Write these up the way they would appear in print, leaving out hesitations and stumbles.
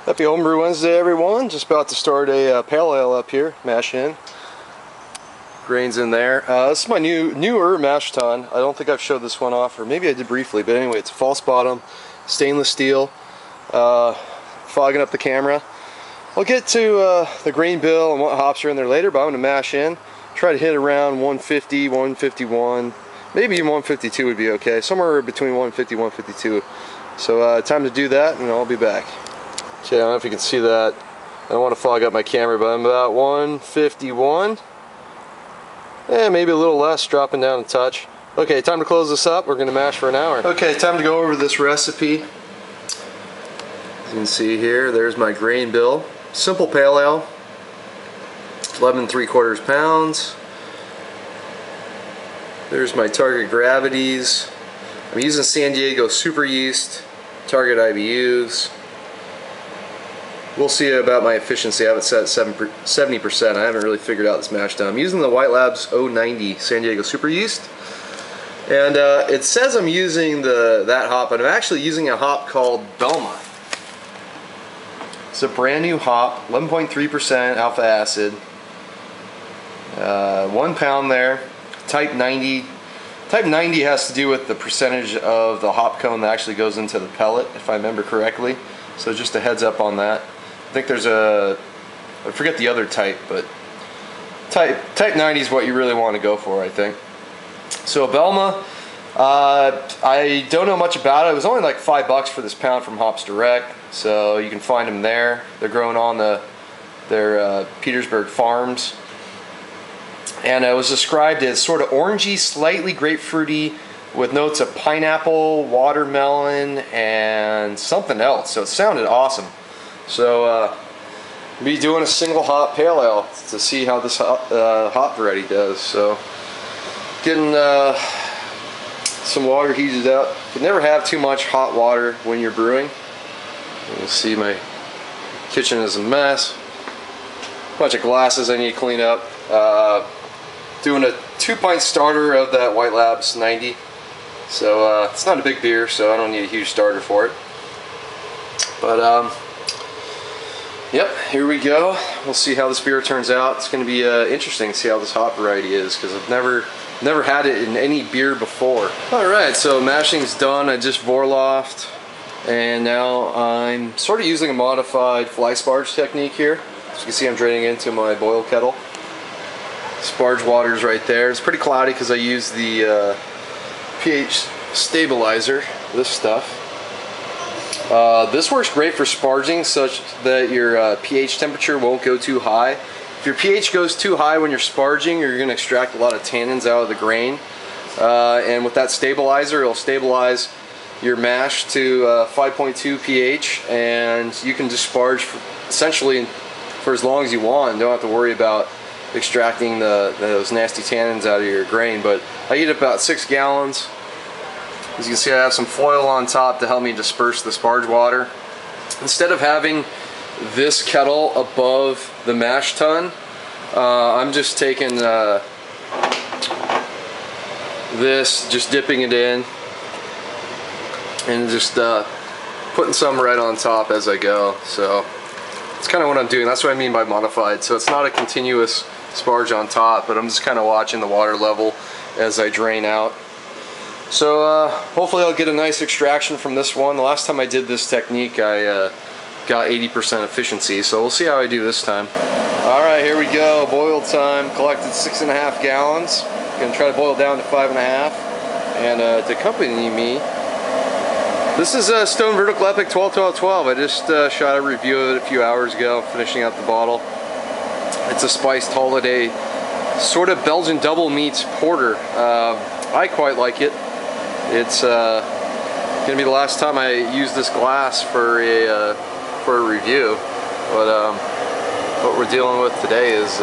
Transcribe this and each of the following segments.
Happy Homebrew Wednesday, everyone. Just about to start a pale ale up here, mash in. Grains in there. This is my newer mash tun. I don't think I've showed this one off, or maybe I did briefly, but anyway, it's a false bottom, stainless steel, fogging up the camera. I'll get to the grain bill and what hops are in there later, but I'm going to mash in. Try to hit around 150, 151, maybe even 152 would be okay. Somewhere between 150 and 152. So time to do that, and I'll be back. Okay, I don't know if you can see that. I don't want to fog up my camera, but I'm about 151. Maybe a little less, dropping down a touch. Okay, time to close this up. We're going to mash for an hour. Okay, time to go over this recipe. As you can see here, there's my grain bill. Simple pale ale, 11 3/4 pounds. There's my target gravities. I'm using San Diego super yeast, target IBUs. We'll see about my efficiency. I have it set at 70%. I haven't really figured out this mash tun. I'm using the White Labs 090 San Diego super yeast. And it says I'm using that hop, but I'm actually using a hop called Belma. It's a brand new hop, 11.3% alpha acid. 1 pound there. Type 90. Type 90 has to do with the percentage of the hop cone that actually goes into the pellet, if I remember correctly. So just a heads up on that. I think there's I forget the other type, but type 90 is what you really want to go for, I think. So Belma, I don't know much about it. It was only like $5 for this pound from Hops Direct, so you can find them there. They're grown on their Petersburg farms. And it was described as sort of orangey, slightly grapefruity, with notes of pineapple, watermelon, and something else. So it sounded awesome. So be doing a single hop pale ale to see how this hop variety does. So getting some water heated up. You never have too much hot water when you're brewing. You can see my kitchen is a mess. Bunch of glasses I need to clean up. Doing a 2-pint starter of that White Labs 90. So it's not a big beer, so I don't need a huge starter for it. But yep, here we go. We'll see how this beer turns out. It's going to be interesting to see how this hop variety is, because I've never had it in any beer before. Alright, so mashing's done. I just Vorlofted, and now I'm sort of using a modified fly sparge technique here. As you can see, I'm draining into my boil kettle. Sparge water's right there. It's pretty cloudy because I use the pH stabilizer, this stuff. This works great for sparging, such that your pH temperature won't go too high. If your pH goes too high when you're sparging, you're going to extract a lot of tannins out of the grain. And with that stabilizer, it'll stabilize your mash to 5.2 pH, and you can just sparge essentially for as long as you want and don't have to worry about extracting those nasty tannins out of your grain. But I eat about 6 gallons. As you can see, I have some foil on top to help me disperse the sparge water. Instead of having this kettle above the mash tun, I'm just taking this, just dipping it in, and just putting some right on top as I go. So it's kind of what I'm doing. That's what I mean by modified. So it's not a continuous sparge on top, but I'm just kind of watching the water level as I drain out. So hopefully I'll get a nice extraction from this one. The last time I did this technique, I got 80% efficiency, so we'll see how I do this time. Alright, here we go. Boil time. Collected 6.5 gallons. Gonna try to boil down to 5.5. And to accompany me, this is Stone Vertical Epic 12-12-12. I just shot a review of it a few hours ago, finishing out the bottle. It's a spiced holiday, sort of Belgian double meats porter. I quite like it. It's gonna be the last time I use this glass for a review. But what we're dealing with today is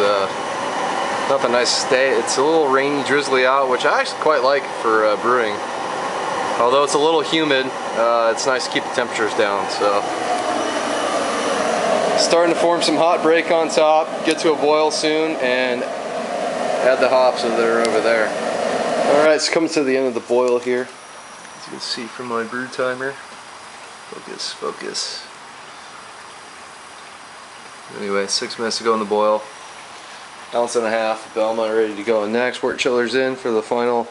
nothing nice to stay. It's a little rainy, drizzly out, which I actually quite like for brewing. Although it's a little humid, it's nice to keep the temperatures down. So starting to form some hot break on top. Get to a boil soon and add the hops that are over there. Alright, it's coming to the end of the boil here. As you can see from my brew timer. Focus, focus. Anyway, 6 minutes to go in the boil. Ounce and a half Belma ready to go in next. Wort chiller's in for the final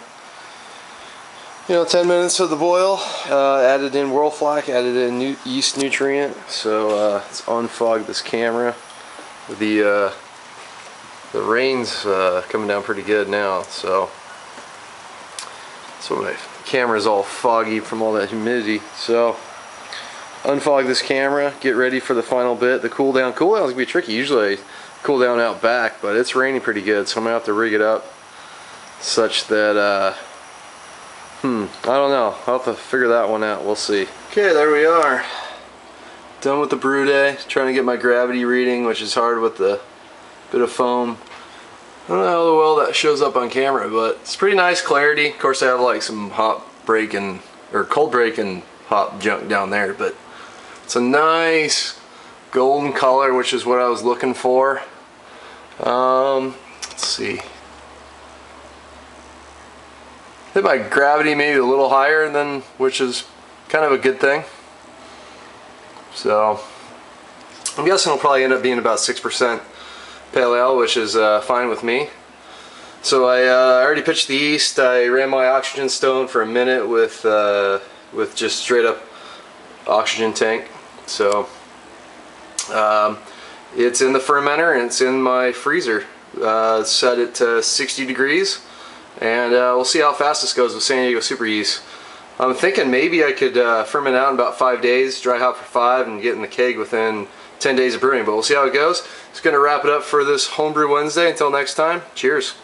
10 minutes of the boil. Added in Whirlflac, added in yeast nutrient. So let's unfog this camera. The rain's coming down pretty good now, so my camera's all foggy from all that humidity. So unfog this camera, get ready for the final bit. The cool down's gonna be tricky. Usually I cool down out back, but it's raining pretty good, so I'm gonna have to rig it up such that I don't know, I'll have to figure that one out. We'll see. Okay, there we are, done with the brew day. Trying to get my gravity reading, which is hard with the bit of foam. I don't know how well that shows up on camera, but it's pretty nice clarity. Of course I have like some hop breaking or cold breaking hop junk down there, but it's a nice golden color, which is what I was looking for. Let's see. Hit my gravity maybe a little higher than, which is kind of a good thing. So I'm guessing it'll probably end up being about 6% pale ale, which is fine with me. So I already pitched the yeast. I ran my oxygen stone for a minute with just straight up oxygen tank. So it's in the fermenter and it's in my freezer. Set it to 60 degrees, and we'll see how fast this goes with San Diego Super Yeast. I'm thinking maybe I could ferment out in about 5 days, dry hop for 5, and get in the keg within 10 days of brewing, but we'll see how it goes. It's going to wrap it up for this Homebrew Wednesday. Until next time, cheers.